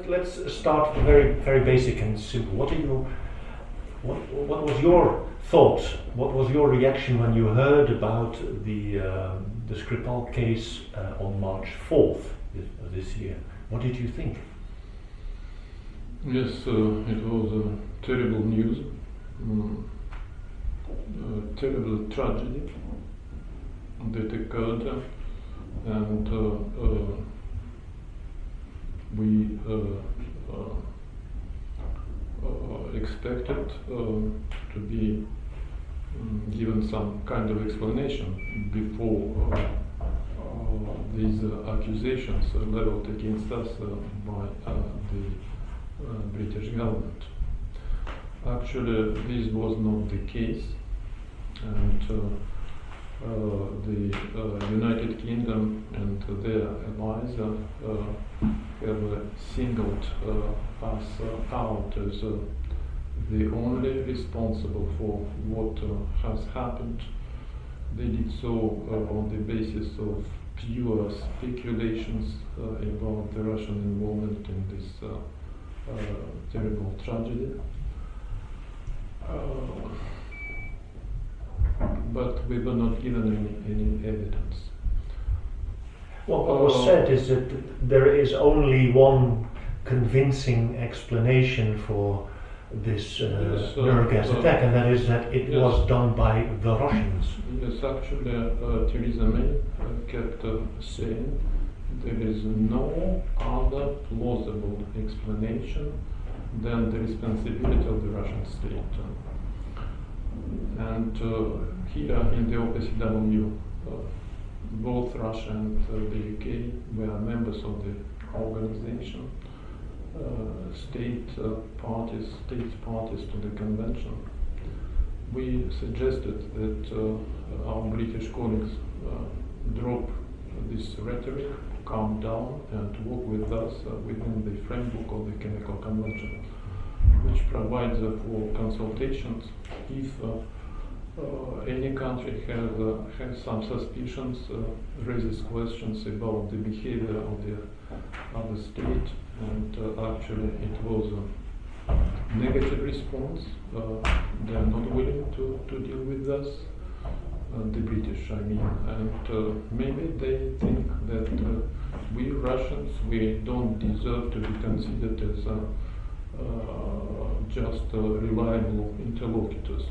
Let's start very basic and simple. What was your thoughts? What was your reaction when you heard about the Skripal case on March 4th this year? What did you think? Yes, it was terrible news, terrible tragedy that occurred, and we expected to be given some kind of explanation before these accusations leveled against us by the British government. Actually, this was not the case, and the United Kingdom and their allies have singled us out as the only responsible for what has happened. They did so on the basis of pure speculations about the Russian involvement in this terrible tragedy. But we were not given any evidence. What was said is that there is only one convincing explanation for this Nuremberg attack, and that is that it was done by the Russians. Yes, actually, Theresa May kept saying there is no other plausible explanation than the responsibility of the Russian state. And here in the OPCW, both Russia and the UK were members of the organization, state parties to the convention. We suggested that our British colleagues drop this rhetoric, calm down, and work with us within the framework of the Chemical Convention, which provides for consultations if any country has some suspicions, raises questions about the behavior of the other state, and actually it was a negative response. They are not willing to deal with us, the British, I mean, and maybe they think that we Russians, we don't deserve to be considered as just reliable interlocutors.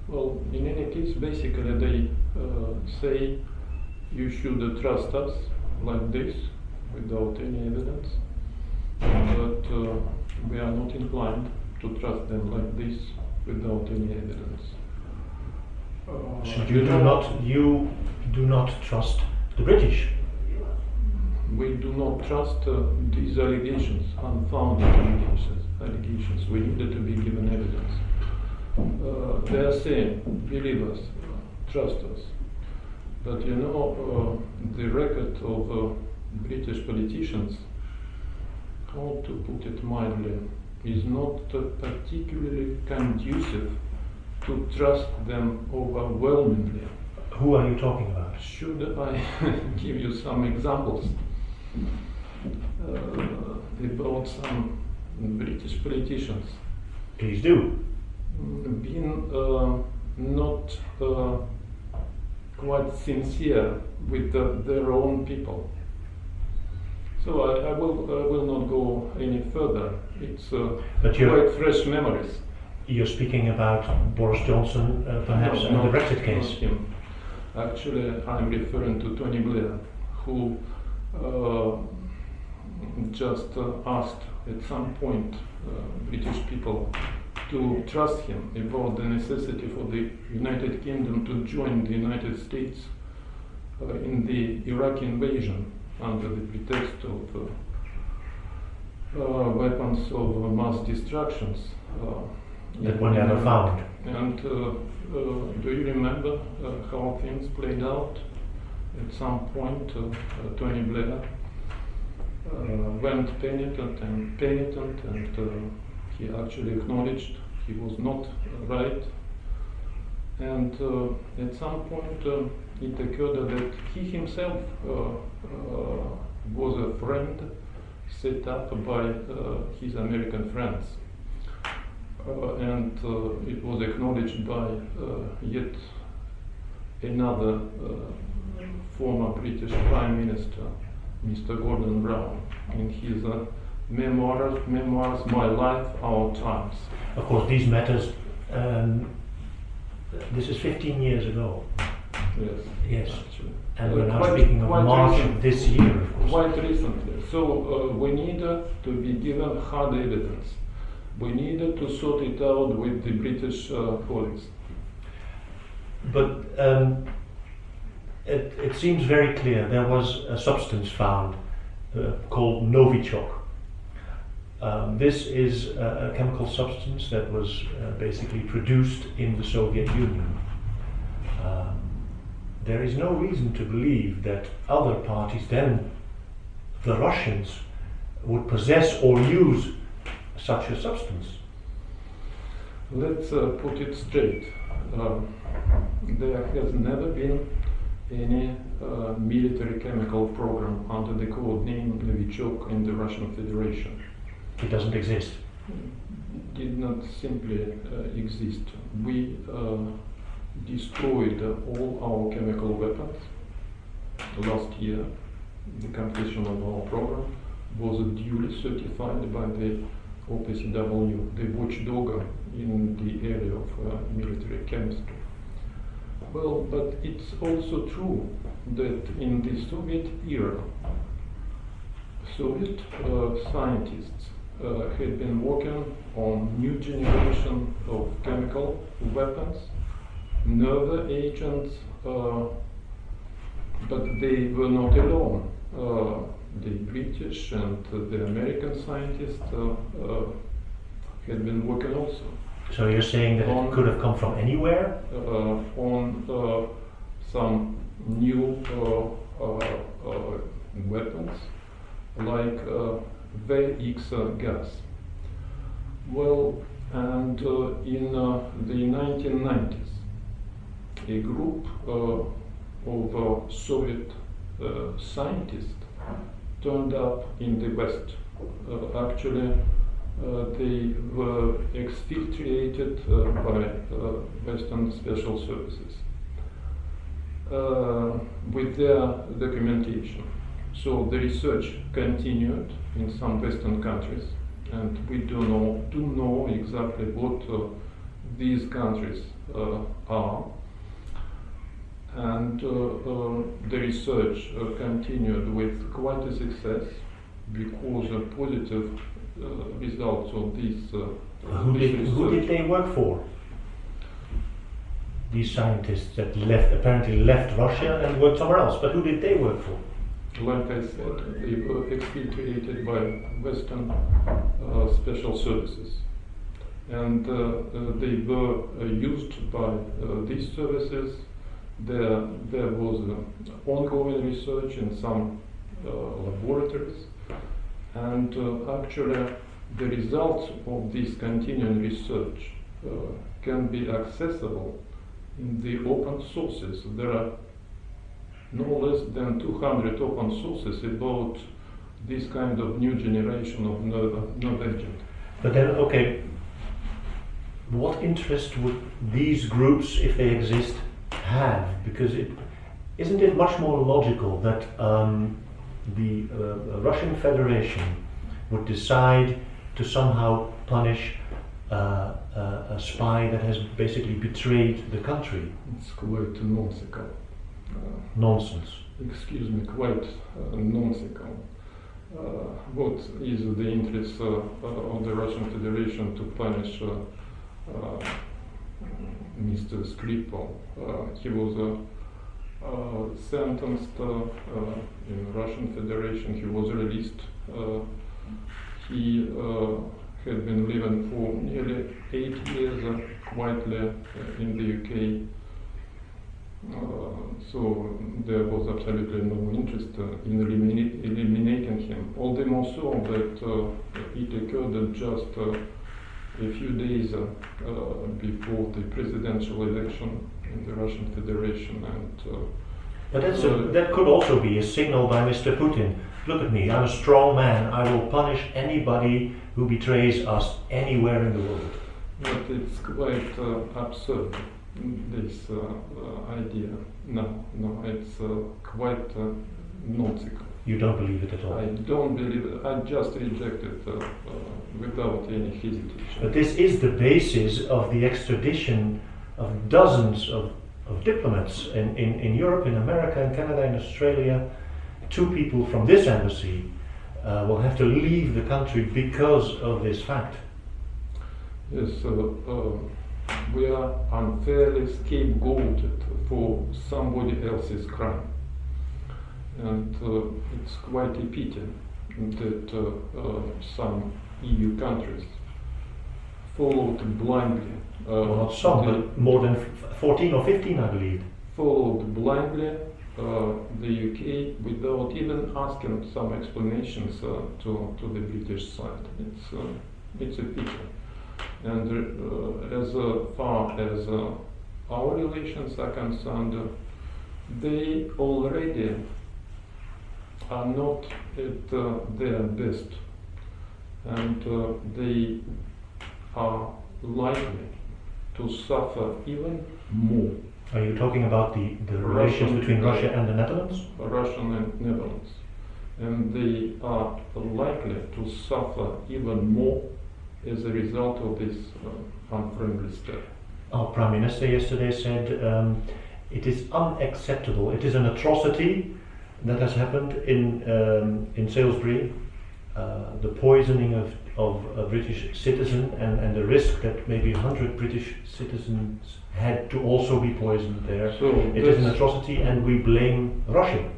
Well, in any case, basically they say you should trust us like this without any evidence, but we are not inclined to trust them like this without any evidence. So you do not trust the British? We do not trust these allegations, unfounded allegations. We needed to be given evidence. They are saying, believe us, trust us. But you know, the record of British politicians, how to put it mildly, is not particularly conducive to trust them overwhelmingly. Who are you talking about? Should I give you some examples about some British politicians? Please do. Been not quite sincere with their own people. So I will not go any further. It's quite fresh memories. You're speaking about Boris Johnson, perhaps, and the Brexit case. Not him. Actually, I'm referring to Tony Blair, who just asked at some point British people to trust him about the necessity for the United Kingdom to join the United States in the Iraqi invasion under the pretext of weapons of mass destructions. That were never found. And do you remember how things played out? At some point, Tony Blair went penitent, and he actually acknowledged he was not right. And at some point, it occurred that he himself was a friend, set up by his American friends. And it was acknowledged by yet another former British Prime Minister, Mr. Gordon Brown, in his memoirs, My Life, Our Times. Of course, these matters, this is 15 years ago. Yes. Yes. Actually. And we're now speaking of March of this year, of course. Quite recently. So we need to be given hard evidence. We needed to sort it out with the British colleagues. But it seems very clear there was a substance found called Novichok. This is a chemical substance that was basically produced in the Soviet Union. There is no reason to believe that other parties, then the Russians, would possess or use such a substance. Let's put it straight. There has never been any military chemical program under the code name Novichok in the Russian Federation. It doesn't exist. Did not simply exist. We destroyed all our chemical weapons last year. The completion of our program was duly certified by the OPCW, the watchdog in the area of military chemistry. Well, but it's also true that in the Soviet era, Soviet scientists had been working on new generation of chemical weapons, nerve agents, but they were not alone. The British and the American scientists had been working also. So you're saying that it could have come from anywhere? On some new weapons like VX gas. Well, and in the 1990s, a group of Soviet scientists turned up in the West. Actually, they were exfiltrated by Western special services with their documentation. So the research continued in some Western countries, and we do know exactly what these countries are. And the research continued with quite a success because of positive results of this Who did they work for? These scientists that apparently left Russia and worked somewhere else, but who did they work for? Like I said, they were exfiltrated by Western special services, and they were used by these services. There was ongoing research in some laboratories, and actually the results of this continuing research can be accessible in the open sources. There are no less than 200 open sources about this kind of new generation of nerve agent. But then, okay, what interest would these groups, if they exist, have? Because isn't it much more logical that the Russian Federation would decide to somehow punish a spy that has basically betrayed the country? It's quite nonsensical. Nonsense. Excuse me, quite nonsensical. What is the interest of the Russian Federation to punish Mr. Skripal? He was sentenced in Russian Federation. He was released. He had been living for nearly 8 years quietly in the UK. So there was absolutely no interest in eliminating him. All the more so that it occurred just a few days before the presidential election in the Russian Federation. And but that could also be a signal by Mr. Putin. look at me, I'm a strong man, I will punish anybody who betrays us anywhere in the world. But it's quite absurd, this idea. No, it's quite nonsensical. You don't believe it at all? I don't believe it. I just reject it without any hesitation. But this is the basis of the extradition of dozens of diplomats in Europe, in America, in Canada, in Australia. 2 people from this embassy will have to leave the country because of this fact. Yes, we are unfairly scapegoated for somebody else's crime. And it's quite a pity that some EU countries followed blindly. Well, not some, but more than 14 or 15, I believe. Followed blindly the UK without even asking some explanations to the British side. It's a pity. And as far as our relations are concerned, they already are not at their best, and they are likely to suffer even more. Are you talking about the relations between Russia and the Netherlands? Russian and Netherlands. And they are likely to suffer even more as a result of this unfriendly step. Our Prime Minister yesterday said it is unacceptable, it is an atrocity that has happened in Salisbury, the poisoning of a British citizen and the risk that maybe 100 British citizens had to also be poisoned there. So it is an atrocity and we blame Russia.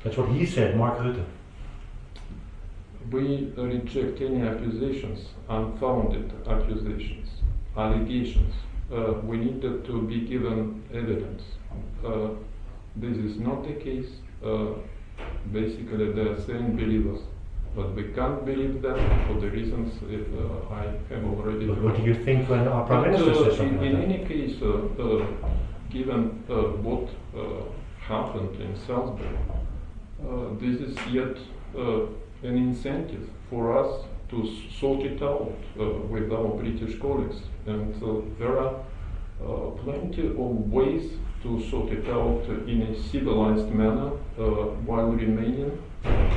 That's what he said, Mark Rutte. We reject any accusations, unfounded accusations, allegations. We needed to be given evidence. This is not the case. Basically, they are saying believe us, but we can't believe them for the reasons I have already. But what do you think when our Prime Minister says something like that? In any case, given what happened in Salisbury, this is yet an incentive for us to sort it out with our British colleagues, and there are plenty of ways to sort it out in a civilized manner while remaining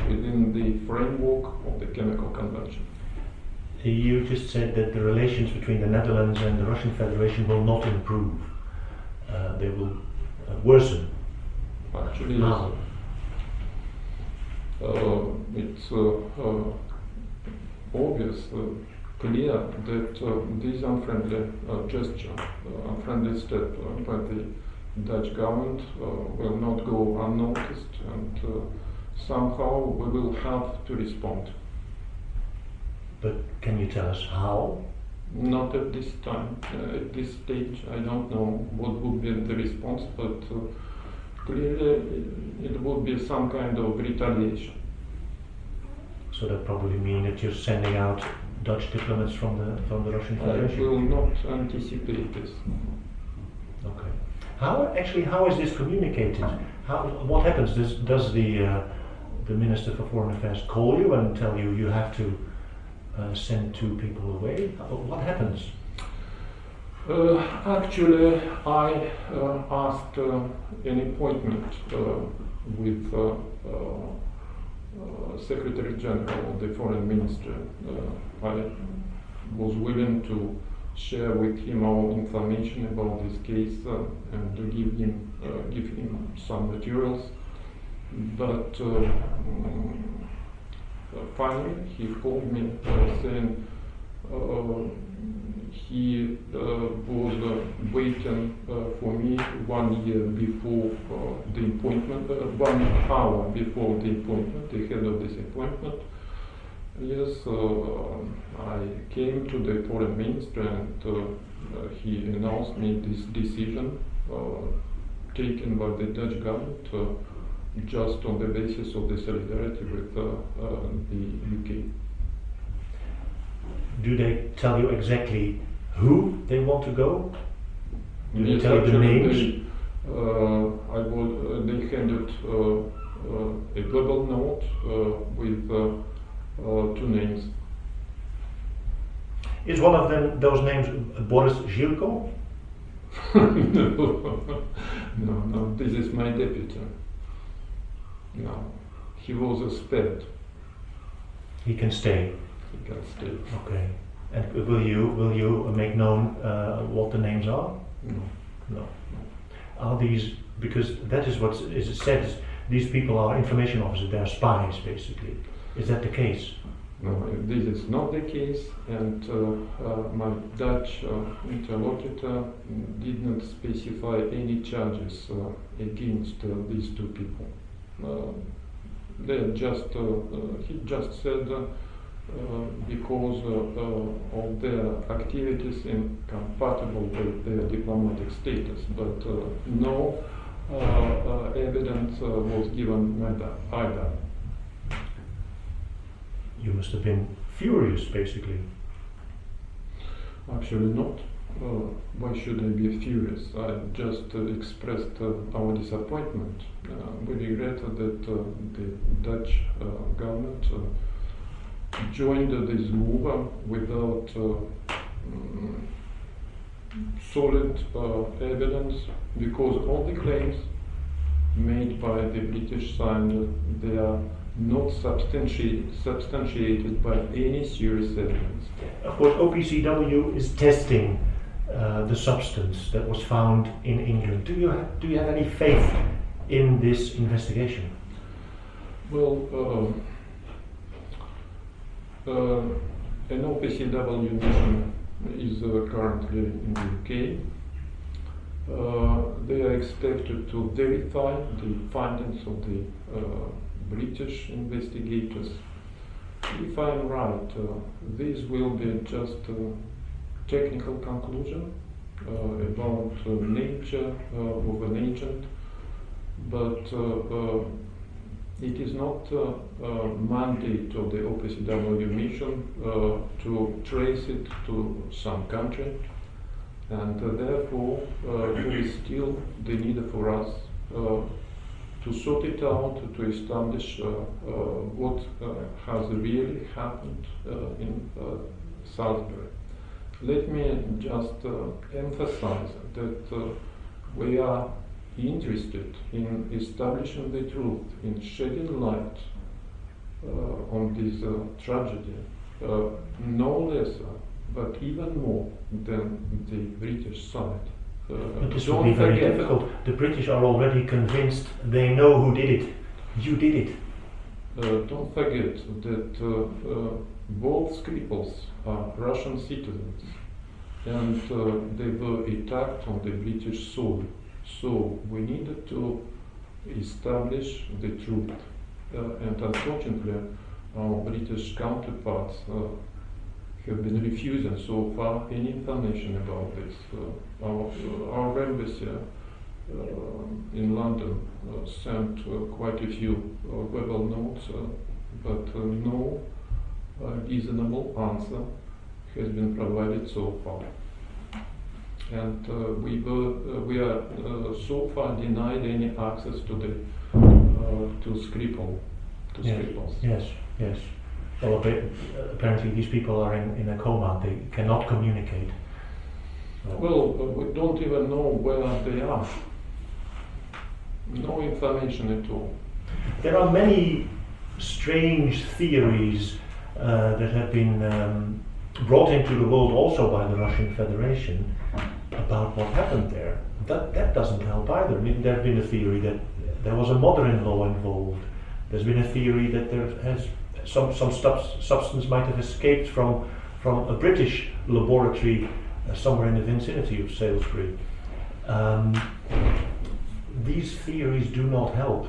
within the framework of the Chemical Convention. You just said that the relations between the Netherlands and the Russian Federation will not improve. They will worsen. Actually, it's obvious, clear that this unfriendly gesture, unfriendly step by the Dutch government will not go unnoticed, and somehow we will have to respond. But can you tell us how? Not at this time. At this stage, I don't know what would be the response, but clearly it would be some kind of retaliation. So that probably means that you're sending out Dutch diplomats from the Russian Federation? I will not anticipate this. Okay. How is this communicated? What happens? Does the Minister for Foreign Affairs call you and tell you you have to send 2 people away? What happens? Actually, I asked an appointment with Secretary General of the Foreign Ministry. I was willing to share with him our information about this case and to give him some materials. But finally, he called me saying he was waiting for me 1 year before the appointment, 1 hour before the appointment, ahead of this appointment. Yes, I came to the foreign minister and he announced me this decision taken by the Dutch government just on the basis of the solidarity with the UK. Do they tell you exactly who they want to go? Do they Yes, tell you the names? They handed a global note with 2 names. Is one of them those names Boris Žilko? No, this is my deputy. No, he was spared. He can stay. He can stay. Okay. And will you make known what the names are? No. Are these, because that is what is said, these people are information officers, they are spies basically. Is that the case? No, this is not the case, and my Dutch interlocutor did not specify any charges against these 2 people. He just said because of their activities incompatible with their diplomatic status, but no evidence was given either. You must have been furious, basically. Actually not. Why should I be furious? I just expressed our disappointment. We regretted that the Dutch government joined this move without solid evidence, because all the claims made by the British side, they are not substantiated by any serious evidence. Of course, OPCW is testing the substance that was found in England. Do you have any faith in this investigation? Well, an OPCW mission is currently in the UK. They are expected to verify the findings of the British investigators. If I'm right, this will be just a technical conclusion about nature of an agent, but it is not a mandate of the OPCW mission to trace it to some country, and therefore there is still the need for us to sort it out, to establish what has really happened in Salisbury. Let me just emphasize that we are interested in establishing the truth, in shedding light on this tragedy, no less, but even more than the British side. But this will be very difficult. The British are already convinced they know who did it. You did it. Don't forget that both Skripals are Russian citizens, and they were attacked on the British soil. So we needed to establish the truth, and unfortunately our British counterparts have been refusing so far any information about this. Our embassy in London sent quite a few verbal notes, but no reasonable answer has been provided so far. And we are so far denied any access to the to Skripal, to Skripals. Yes. Well, apparently these people are in a coma. They cannot communicate. Well, we don't even know where they are. No information at all. There are many strange theories that have been brought into the world also by the Russian Federation about what happened there. That doesn't help either. I mean, there's been a theory that there was a mother-in-law involved. There's been a theory that there has some substance might have escaped from a British laboratory somewhere in the vicinity of Salisbury. These theories do not help,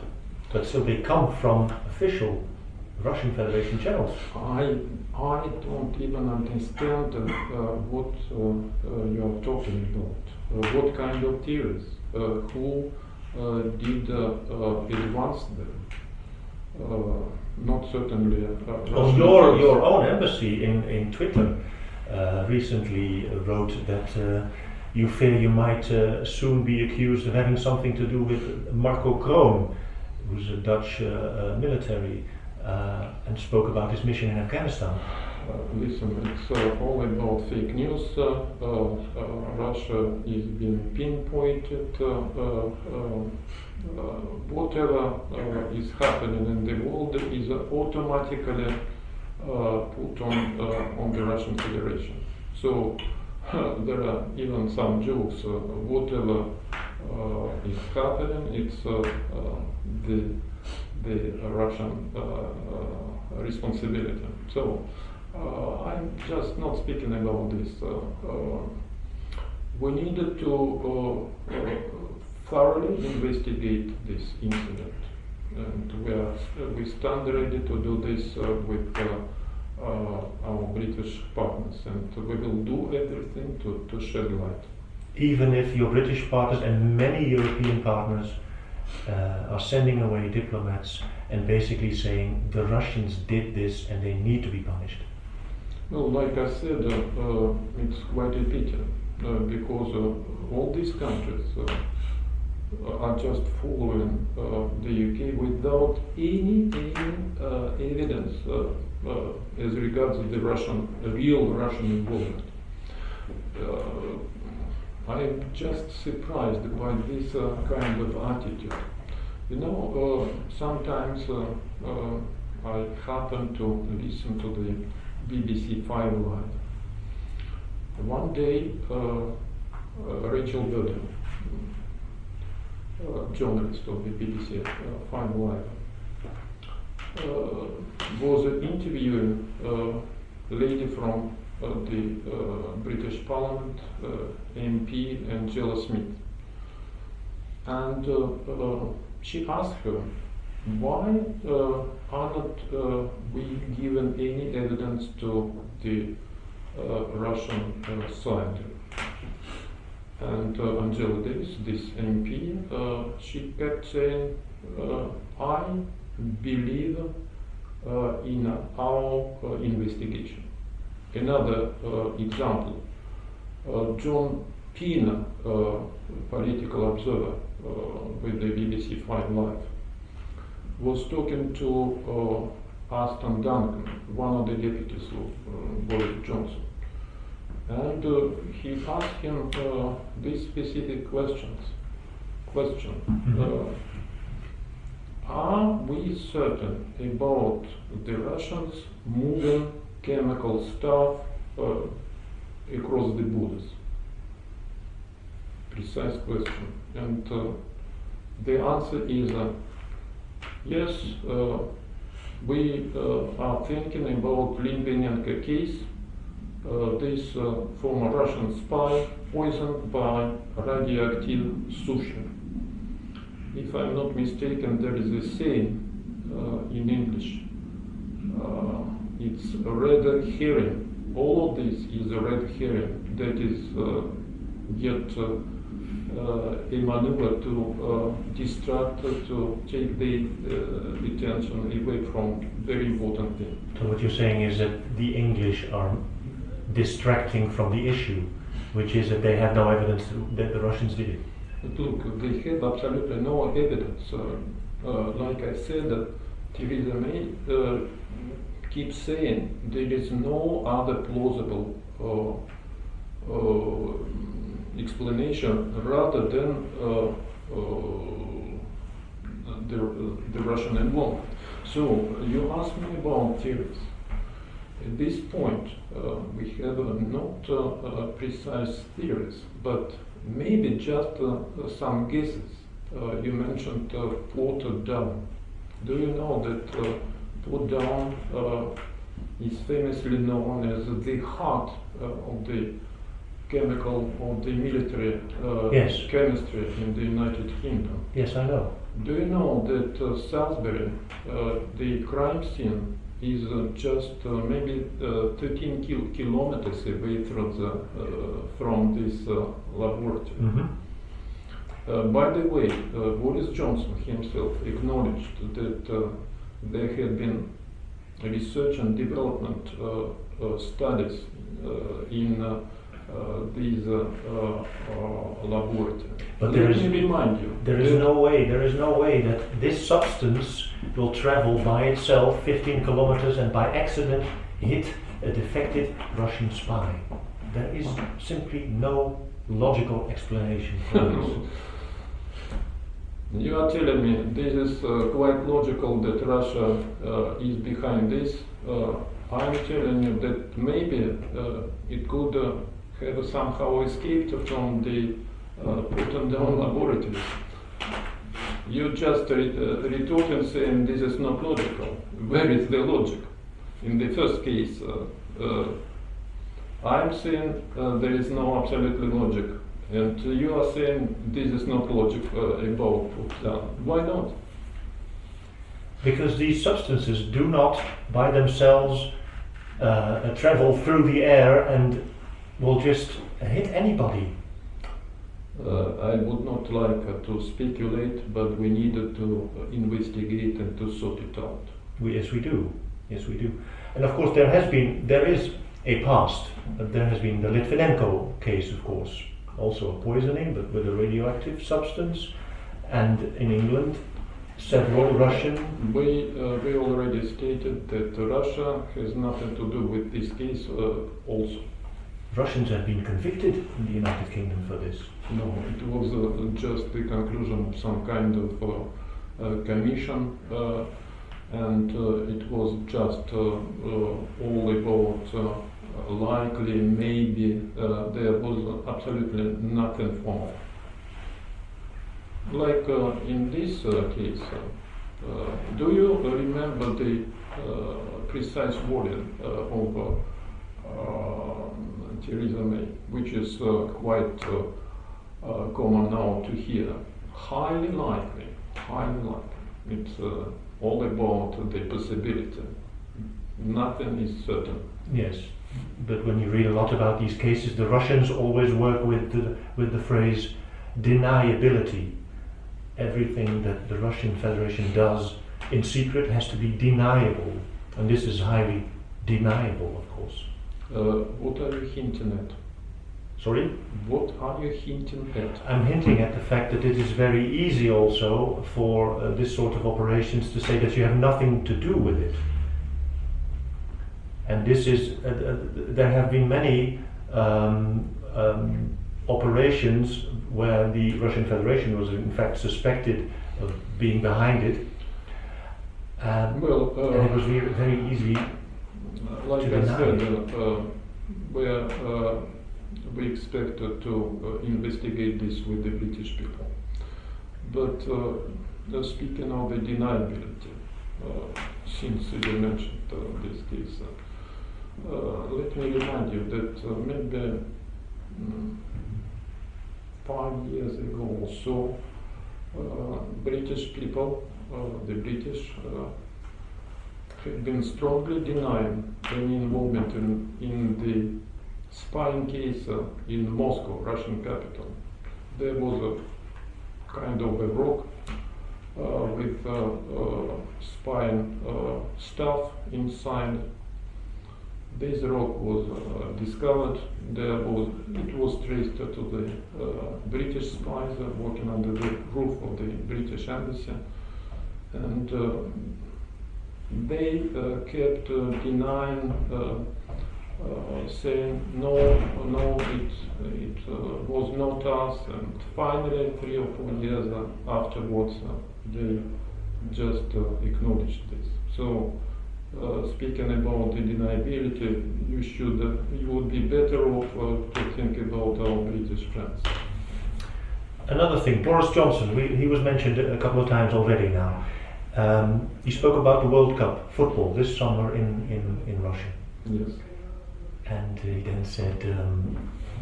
but still they come from official Russian Federation channels. I don't even understand what you are talking about. What kind of theories? Who did advance them? Not certainly. Your own embassy in Twitter recently wrote that you fear you might soon be accused of having something to do with Marco Kroon, who's a Dutch military, and spoke about his mission in Afghanistan. Listen, it's all about fake news. Russia is being pinpointed. Whatever is happening in the world is automatically put on the Russian Federation. So there are even some jokes. Whatever is happening, it's the Russian responsibility. So I'm just not speaking about this. We needed to thoroughly investigate this incident, and we stand ready to do this with our British partners, and we will do everything to shed light. Even if your British partners and many European partners are sending away diplomats and basically saying the Russians did this and they need to be punished. Well, like I said, it's quite a pity because all these countries are just following the UK without any evidence as regards the real Russian involvement. I'm just surprised by this kind of attitude. You know, sometimes I happen to listen to the BBC 5 Live. One day, Rachel Burden, journalist of the BBC 5 Live, was interviewing a lady from the British Parliament, MP Angela Smith, and she asked her, why are not we given any evidence to the Russian side? And Angela Davis, this MP, she kept saying, I believe in our investigation. Another example, John Pina, political observer with the BBC 5 Live, was talking to Aston Duncan, one of the deputies of Boris Johnson. And he asked him this specific question. Are we certain about the Russians moving chemical stuff across the borders? Precise question. And the answer is yes, we are thinking about Litvinenko case. This former Russian spy poisoned by radioactive sushi. If I'm not mistaken, there is a saying in English. It's a red herring. All of this is a red herring. That is yet a maneuver to distract, to take the attention away from very important things. So what you're saying is that the English are distracting from the issue, which is that they have no evidence that the Russians did it. But look, they have absolutely no evidence. Like I said, Theresa May keeps saying there is no other plausible explanation rather than the Russian involvement. So you asked me about theories. At this point, we have not precise theories, but maybe just some guesses. You mentioned Port Down. Do you know that Port Down is famously known as the heart of the chemical or the military yes. chemistry in the United Kingdom? Yes, I know. Do you know that Salisbury, the crime scene, is just maybe 13 kilometers away from this laboratory? Mm-hmm. By the way, Boris Johnson himself acknowledged that there had been research and development studies in these laboratories. But Let me remind you. There is no way that this substance will travel by itself 15 kilometers and by accident hit a defected Russian spy. There is simply no logical explanation for this. You are telling me this is quite logical that Russia is behind this. I'm telling you that maybe it could have somehow escaped from the put down laboratories. You just retort and saying this is not logical. Where is the logic? In the first case, I'm saying there is no absolutely logic, and you are saying this is not logic about put down. Why not? Because these substances do not, by themselves, travel through the air and will just hit anybody. I would not like to speculate, but we needed to investigate and to sort it out. Yes, we do. Yes, we do. And of course, there is a past. There has been the Litvinenko case, of course, also a poisoning, but with a radioactive substance. And in England, several Russian. We already stated that Russia has nothing to do with this case also. Russians have been convicted in the United Kingdom for this. No, it was just the conclusion of some kind of commission, and it was just all about likely, maybe, there was absolutely nothing formal. Like in this case, do you remember the precise wording of Theresa May, which is quite common now to hear? Highly likely, highly likely. It's all about the possibility. Nothing is certain. Yes, but when you read a lot about these cases, the Russians always work with the phrase deniability. Everything that the Russian Federation does in secret has to be deniable, and this is highly deniable, of course. What are you hinting at? Sorry? What are you hinting at? I'm hinting at the fact that it is very easy also for this sort of operations to say that you have nothing to do with it. And this is, there have been many operations where the Russian Federation was in fact suspected of being behind it. And it was very easy like to I deny said, it. we expected to investigate this with the British people. But speaking of the deniability, since you mentioned this case, let me remind you that maybe 5 years ago or so, British people, the British, have been strongly denying any involvement in the spying case in Moscow, Russian capital. There was a kind of a rock with spying stuff inside. This rock was discovered. It was traced to the British spies working under the roof of the British embassy, and they kept denying, saying no, it was not us. And finally, 3 or 4 years afterwards, they just acknowledged this. So. Speaking about the deniability, you would be better off to think about our British friends. Another thing, Boris Johnson, he was mentioned a couple of times already now. He spoke about the World Cup football this summer in Russia. Yes. And he then said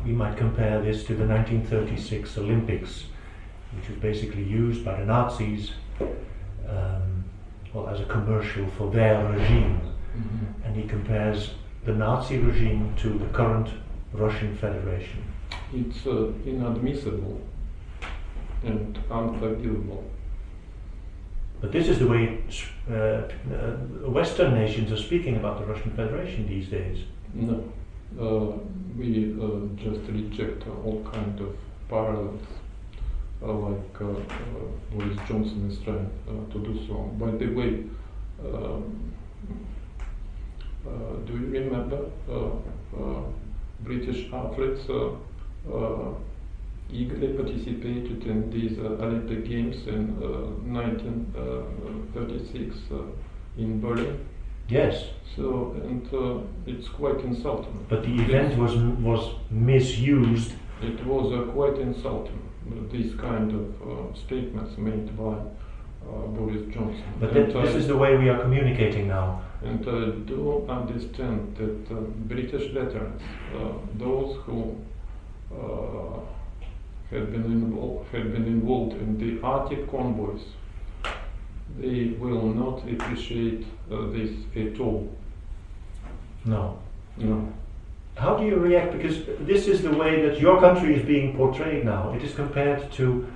we might compare this to the 1936 Olympics, which was basically used by the Nazis as a commercial for their regime. Mm-hmm. And he compares the Nazi regime to the current Russian Federation. It's inadmissible and unforgivable. But this is the way Western nations are speaking about the Russian Federation these days. No. we just reject all kind of parallels, like Boris Johnson is trying to do so. By the way, do you remember British athletes eagerly participated in these Olympic Games in 1936 in Berlin? Yes. So, and it's quite insulting. But the event was misused. It was quite insulting, these kind of statements made by Boris Johnson. But this is the way we are communicating now. And do understand that British veterans, those who had been involved in the Arctic convoys, they will not appreciate this at all. No. No. How do you react? Because this is the way that your country is being portrayed now. It is compared to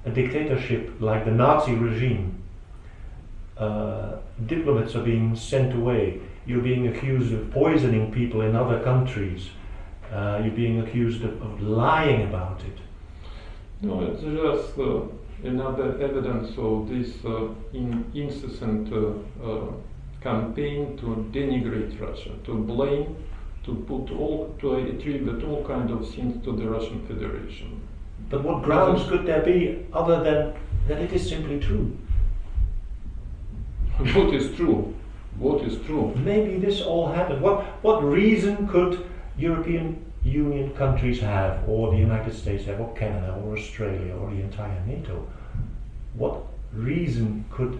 a dictatorship like the Nazi regime. Diplomats are being sent away. You're being accused of poisoning people in other countries. You're being accused of lying about it. No, it's just another evidence of this incessant campaign to denigrate Russia, to blame, to attribute all kind of sins to the Russian Federation. But what grounds could there be other than that it is simply true? What is true? What is true? Maybe this all happened. What reason could European Union countries have, or the United States have, or Canada, or Australia, or the entire NATO? What reason could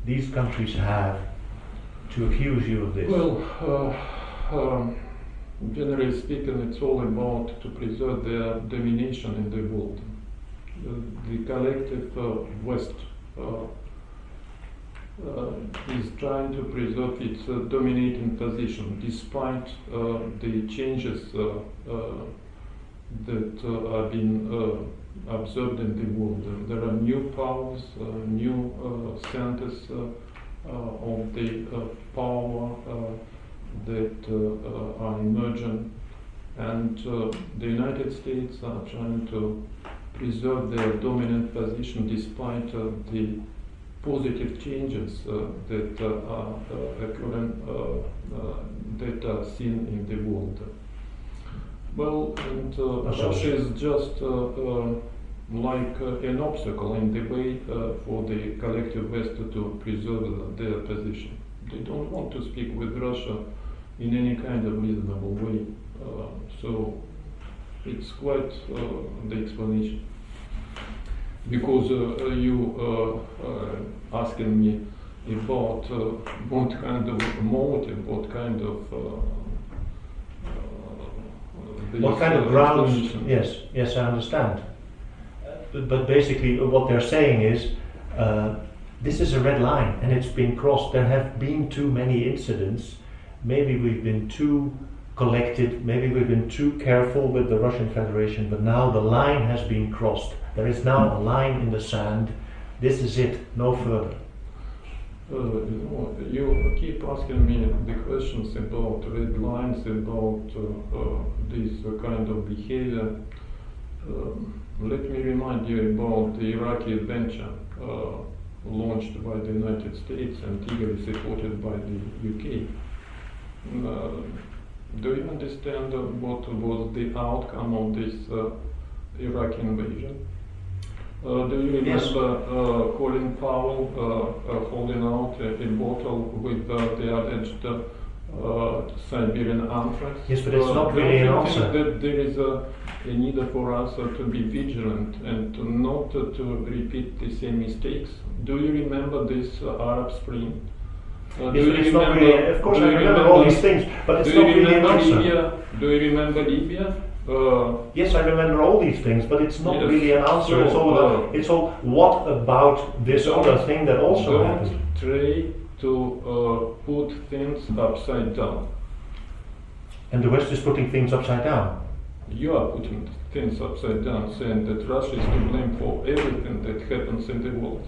these countries have to accuse you of this? Well, generally speaking, it's all about to preserve their domination in the world. The collective West is trying to preserve its dominating position despite the changes that are being observed in the world. There are new powers, new centers of the power that are emerging, and the United States are trying to preserve their dominant position despite the positive changes that are occurring, that are seen in the world. Well, and Russia is just like an obstacle in the way for the collective West to preserve their position. They don't want to speak with Russia in any kind of reasonable way. So it's quite the explanation. Because you asking me about what kind of motive, what kind of grounds? Yes, I understand. But basically, what they're saying is this is a red line, and it's been crossed. There have been too many incidents. Maybe we've been too collected. Maybe we've been too careful with the Russian Federation. But now the line has been crossed. There is now a line in the sand. This is it, no further. You keep asking me the questions about red lines, about this kind of behavior. Let me remind you about the Iraqi adventure launched by the United States and eagerly supported by the UK. Do you understand what was the outcome of this Iraqi invasion? Do you remember Colin Powell holding out a bottle with the alleged Siberian anthrax? Yes, but it's not really an answer. That there is a need for us to be vigilant and not to repeat the same mistakes. Do you remember this Arab Spring? Yes, but it's not really, of course I remember all these things, but it's not really an answer. Do you remember Libya? Yes, I remember all these things, but it's not really an answer. So, it's all what about this other thing that also happened? Don't try to put things upside down. And the West is putting things upside down. You are putting things upside down, saying that Russia is to blame for everything that happens in the world.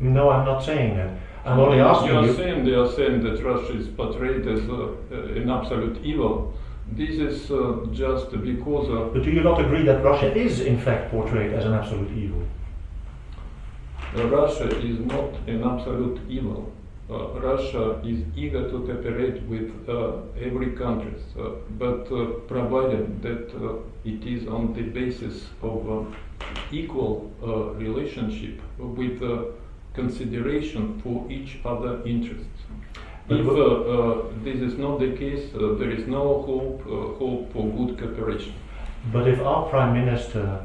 No, I'm not saying that. I'm only asking you. They are saying that Russia is portrayed as an absolute evil. This is just because of... But do you not agree that Russia is in fact portrayed as an absolute evil? Russia is not an absolute evil. Russia is eager to cooperate with every country, but provided that it is on the basis of equal relationship with consideration for each other interests. If this is not the case, there is no hope for good cooperation. But if our Prime Minister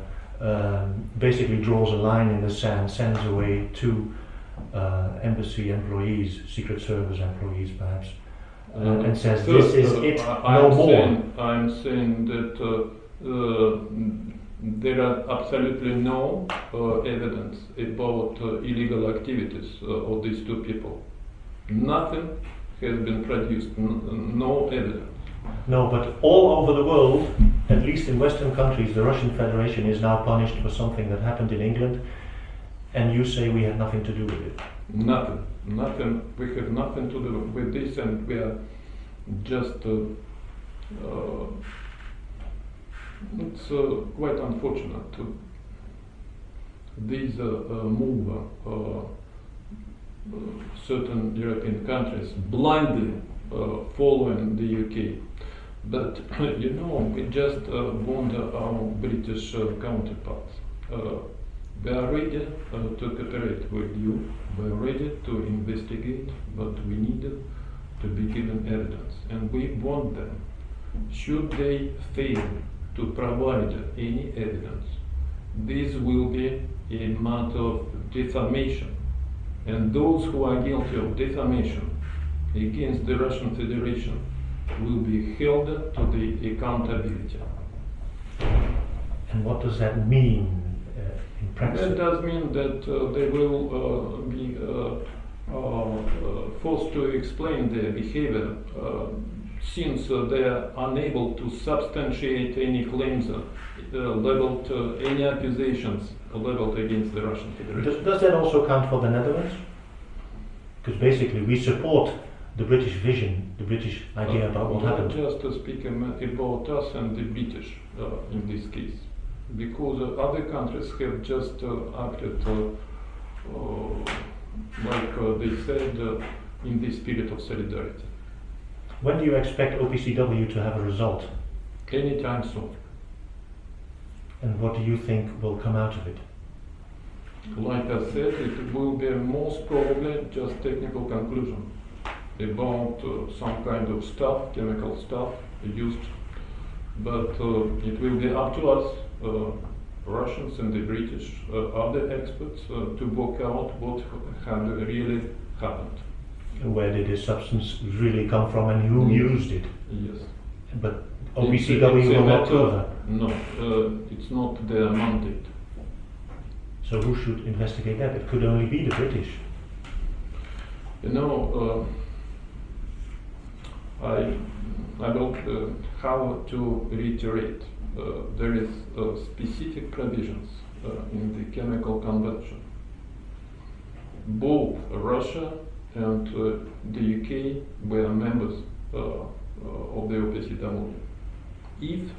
basically draws a line in the sand, sends away two embassy employees, Secret Service employees perhaps, and says this is it, no more. I'm saying that there are absolutely no evidence about illegal activities of these two people. Nothing has been produced, no evidence. No, but all over the world, at least in Western countries, the Russian Federation is now punished for something that happened in England, and you say we had nothing to do with it. Nothing. We have nothing to do with this, and we are just. It's quite unfortunate. These move certain European countries blindly following the UK. But we just wonder our British counterparts. We are ready to cooperate with you. We are ready to investigate, but we need to be given evidence, and we want them. Should they fail to provide any evidence, this will be a matter of defamation, and those who are guilty of defamation against the Russian Federation will be held to the accountability. And what does that mean in practice? That does mean that they will be forced to explain their behavior since they are unable to substantiate any claims leveled, any accusations leveled against the Russian Federation. Does that also count for the Netherlands? Because basically we support the British vision, the British idea about what happened. Just speaking about us and the British in this case, because other countries have just acted like they said in the spirit of solidarity. When do you expect OPCW to have a result? Anytime soon. And what do you think will come out of it? Like I said, it will be most probably just technical conclusion about some kind of stuff, chemical stuff used, but it will be up to us, Russians and the British, other experts, to work out what had really happened. Where did this substance really come from and who used it? Yes. But OPCW will not prove that? No, it's not their mandate. So who should investigate that? It could only be the British. I will have to reiterate, there is specific provisions in the Chemical Convention. Both Russia and the UK were members of the OPCW. If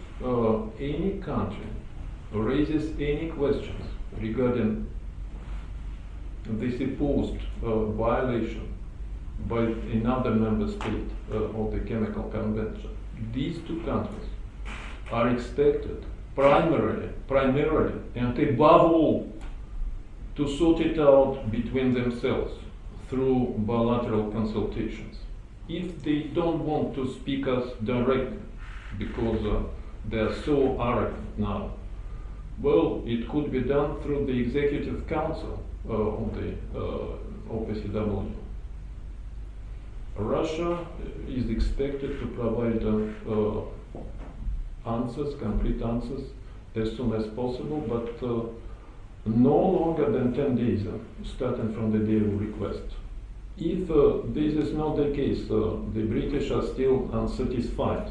any country raises any questions regarding the supposed violation by another member state of the Chemical Convention, these two countries are expected primarily and above all to sort it out between themselves through bilateral consultations. If they don't want to speak us directly because they are so arrogant now, well, it could be done through the Executive Council of the OPCW. Russia is expected to provide answers, complete answers, as soon as possible, but no longer than 10 days starting from the day of request. If this is not the case, the British are still unsatisfied.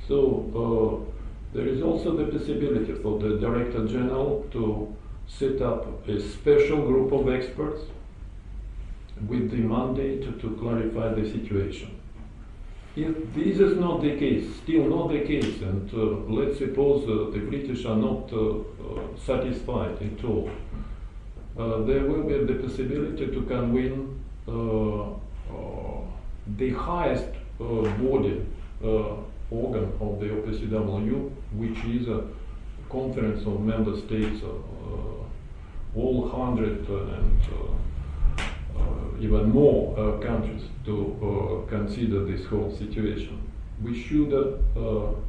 So there is also the possibility for the Director General to set up a special group of experts with the mandate to clarify the situation. If this is not the case, still not the case, and let's suppose the British are not satisfied at all, there will be the possibility to convene the highest body organ of the OPCW, which is a conference of member states, all 100 and even more countries to consider this whole situation. We should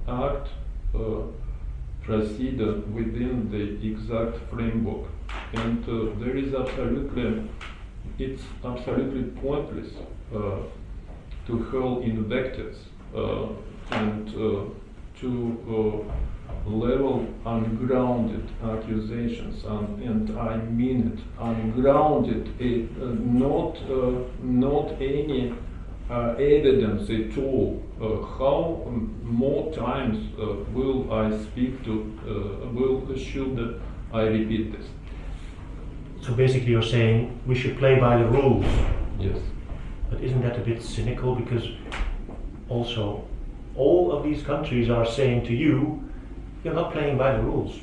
act, proceed within the exact framework, and there is it's absolutely pointless to hurl invectives and to level ungrounded accusations, and I mean it, ungrounded, not any evidence at all. How more times will I speak to, should I repeat this? So basically you're saying we should play by the rules. Yes. But isn't that a bit cynical, because also all of these countries are saying to you, you're not playing by the rules.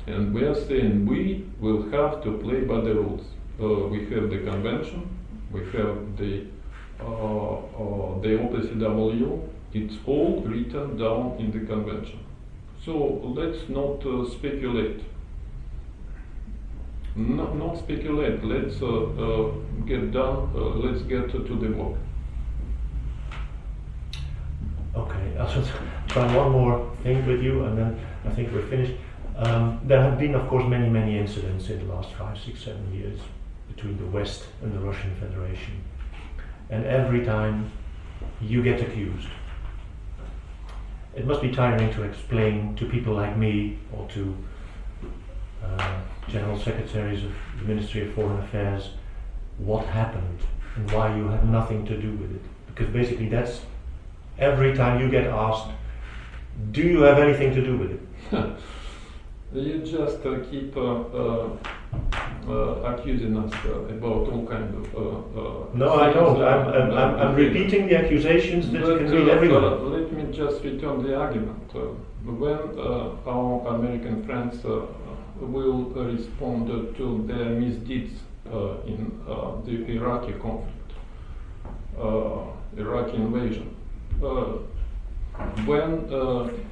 And we are saying we will have to play by the rules. We have the convention, we have the OPCW, it's all written down in the convention. So let's not speculate. Not speculate, let's get done, let's get to the work. Okay, I'll just try one more thing with you, and then I think we're finished. There have been, of course, many incidents in the last 5, 6, 7 years between the West and the Russian Federation. And every time you get accused, it must be tiring to explain to people like me, or to General Secretaries of the Ministry of Foreign Affairs, what happened and why you had nothing to do with it. Because basically that's every time you get asked, do you have anything to do with it? You just keep accusing us about all kind of no, I don't. I'm repeating the accusations that you can read everywhere. Let me just return the argument. When our American friends will respond to their misdeeds in the Iraqi conflict, Iraqi invasion,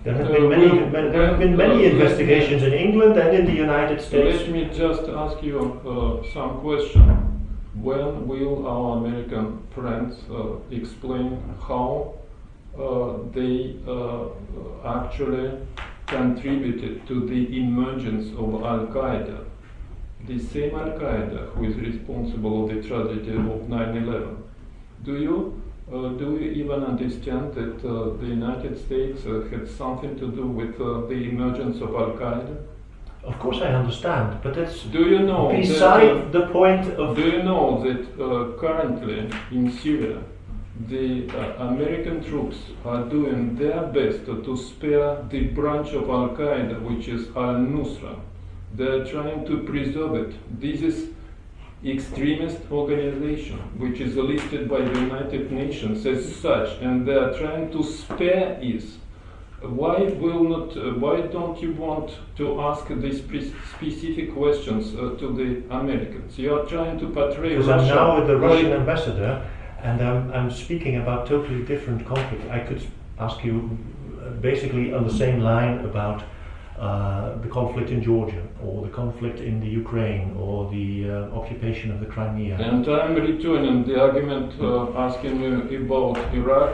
there have been many investigations in England and in the United States. Let me just ask you some question. When will our American friends explain how they actually contributed to the emergence of Al-Qaeda, the same Al-Qaeda who is responsible for the tragedy of 9/11? Do you even understand that the United States had something to do with the emergence of Al-Qaeda? Of course I understand, but that's beside the point of... Do you know that currently in Syria, the American troops are doing their best to spare the branch of Al-Qaeda, which is Al-Nusra. They are trying to preserve it. This is extremist organization, which is listed by the United Nations as such, and they are trying to spare it. Why don't you want to ask these specific questions to the Americans? You are trying to portray Because Russia. I'm now with the Russian ambassador, and I'm speaking about totally different conflict. I could ask you basically on the same line about the conflict in Georgia, or the conflict in the Ukraine, or the occupation of the Crimea. And I'm returning the argument asking you about Iraq,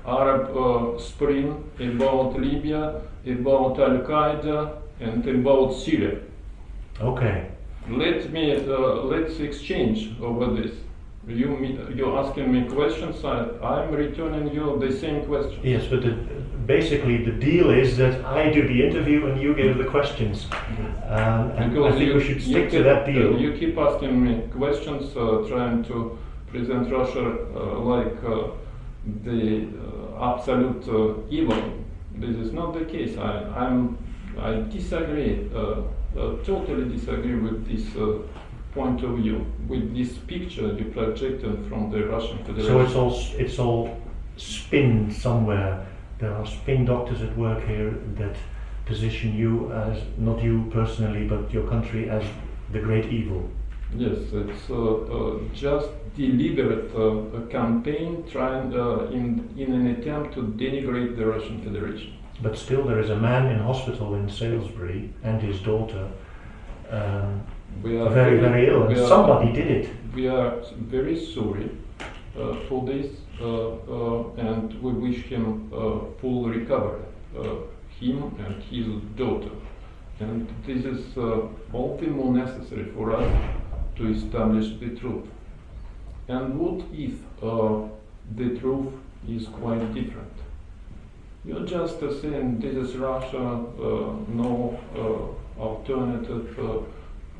Arab Spring, about Libya, about Al-Qaeda, and about Syria. Okay. Let's exchange over this. You're asking me questions, I'm returning you the same question. Yes, but basically the deal is that I do the interview and you give the questions. And I think we should stick to that deal. You keep asking me questions, trying to present Russia like the absolute evil. This is not the case. I disagree, totally disagree with this point of view. With this picture you projected from the Russian Federation. So it's all spin somewhere. There are spin doctors at work here that position you as, not you personally, but your country as the great evil. Yes, it's just deliberate campaign trying in an attempt to denigrate the Russian Federation. But still there is a man in hospital in Salisbury and his daughter very ill, and somebody did it. We are very sorry for this and we wish him full recovery, him and his daughter. And this is all the more necessary for us to establish the truth. And what if the truth is quite different? You're just saying this is Russia, no alternative,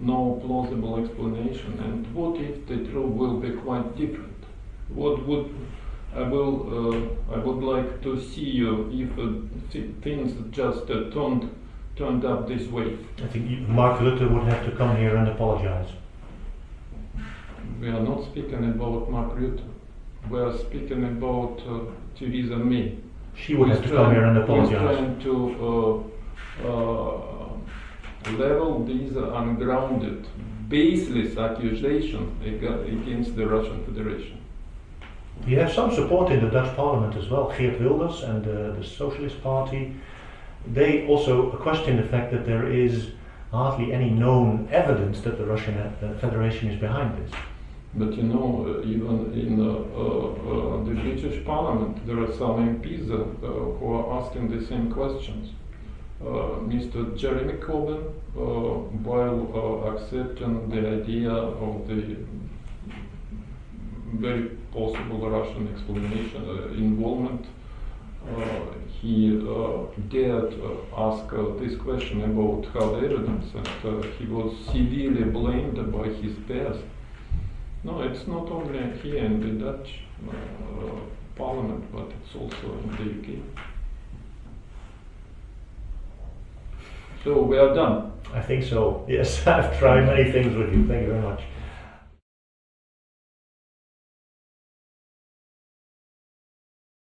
no plausible explanation. And what if the truth will be quite different? What would I would like to see you if things just turned up this way. I think Mark Rutte would have to come here and apologize. We are not speaking about Mark Rutte. We are speaking about Theresa May. She would have to come here and apologize. He's trying to level these ungrounded, baseless accusations against the Russian Federation. You have some support in the Dutch parliament as well. Geert Wilders and the Socialist Party, they also question the fact that there is hardly any known evidence that the Russian Federation is behind this. But you know, even in the British Parliament, there are some MPs who are asking the same questions. Mr. Jeremy Corbyn, while accepting the idea of the very possible Russian explanation, involvement, he dared ask this question about hard evidence, and he was severely blamed by his peers. No, it's not only here in the Dutch parliament, but it's also in the UK. So we are done. I think so. Yes, I've tried many things with you. Thank you very much.